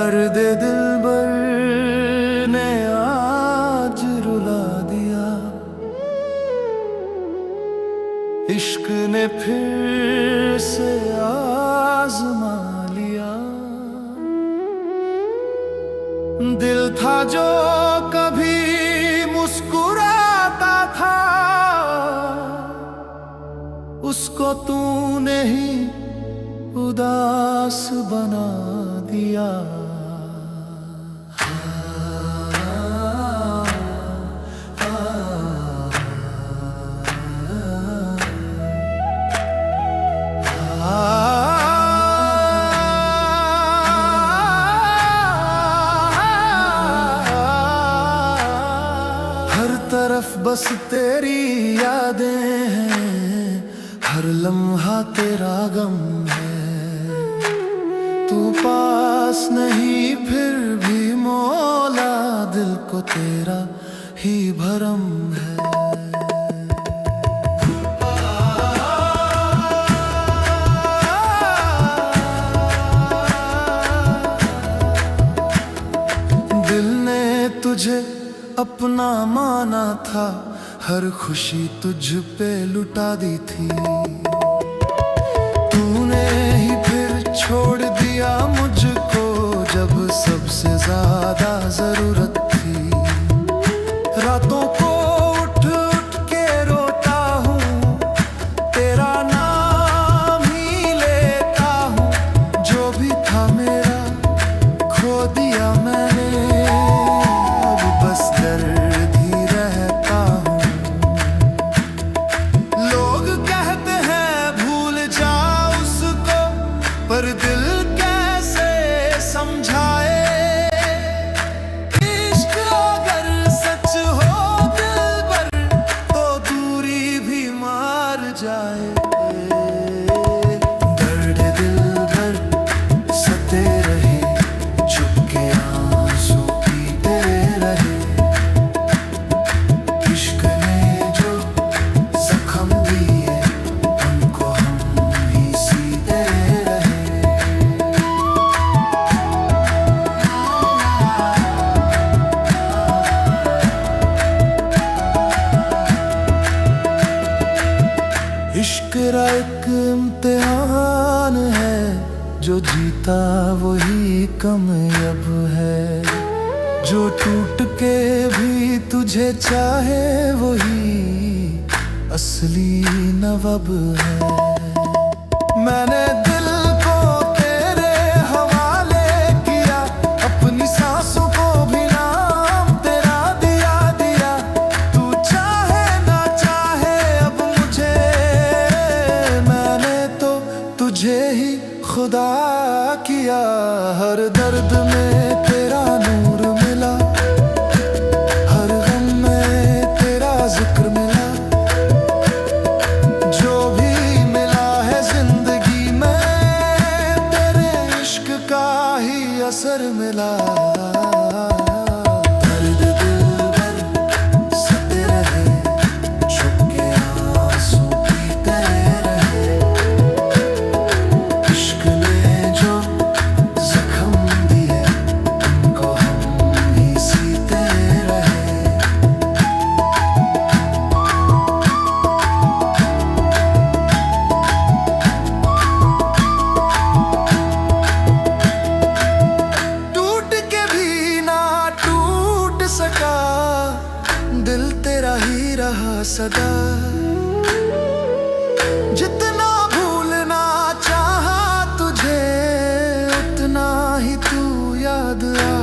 दर्द दिलबर ने आज रुला दिया, इश्क ने फिर से आजमा लिया। दिल था जो कभी मुस्कुराता था, उसको तूने ही उदास बना दिया। हर तरफ बस तेरी यादें हैं, हर लम्हा तेरा गम है। तू पास नहीं फिर भी मौला, दिल को तेरा ही भरम है। दिल ने तुझे अपना माना था, हर खुशी तुझ पे लुटा दी थी। तूने ही फिर छोड़ दिया मुझको, जब सबसे ज्यादा जरूरत थी। रातों को उठ उठ के रोता हूँ, तेरा नाम ही लेता हूँ। जो भी था मेरा खो दिया मैंने, अब बस दर्द ही रहता हूँ। लोग कहते हैं भूल जा उसको, पर दिल कैसे समझाए। इश्क अगर सच हो दिलबर, तो दूरी भी मार जाए। दर्द दिलबर सते रहे, चुप के आंसू पीते रहे। इश्क ने जो जख्म दिए, उनको हम ही सीते रहे। इश्क एक इम्तिहान है, जो जीता वही कामयाब है। जो टूट के भी तुझे चाहे, वही असली नवाब है। मैंने दिल को तेरे हवाले किया, अपनी सांसों को भी नाम तेरा दिया। तू चाहे ना चाहे अब मुझे, मैंने तो तुझे ही खुदा किया। हर दर्द में तेरा नूर मिला, हर गम में तेरा जिक्र मिला। जो भी मिला है जिंदगी में, तेरे इश्क का ही असर मिला। दर्द दिलबर सते रहे, चुप के आंसू पीते रहे। इश्क ने जो जख्म दिए, उनको हम ही सीते रहे। टूट के भी ना टूट सका, दिल तेरा ही रहा सदा। जितना भूलना चाहा तुझे, उतना ही तू याद आ।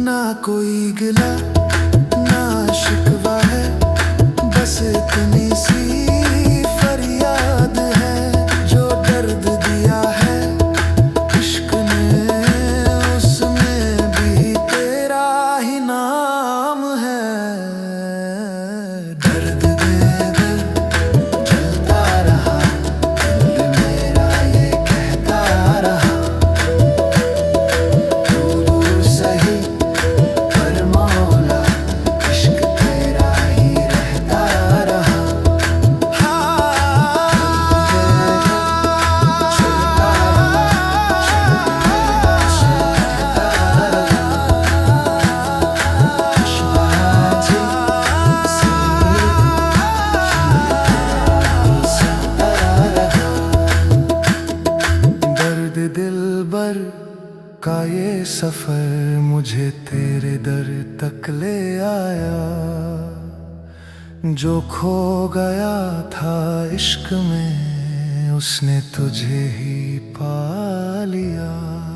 ना कोई गिला ना शिकवा है, बस इतनी सी फरियाद है। जो दर्द दिया है इश्क ने, उसमें भी तेरा ही नाम है। दर्द दे दिल जलता रहा, दिल मेरा ये कहता रहा। तू दूर सही पर मौला, सफर मुझे तेरे दर तक ले आया। जो खो गया था इश्क में उसने तुझे ही पा लिया।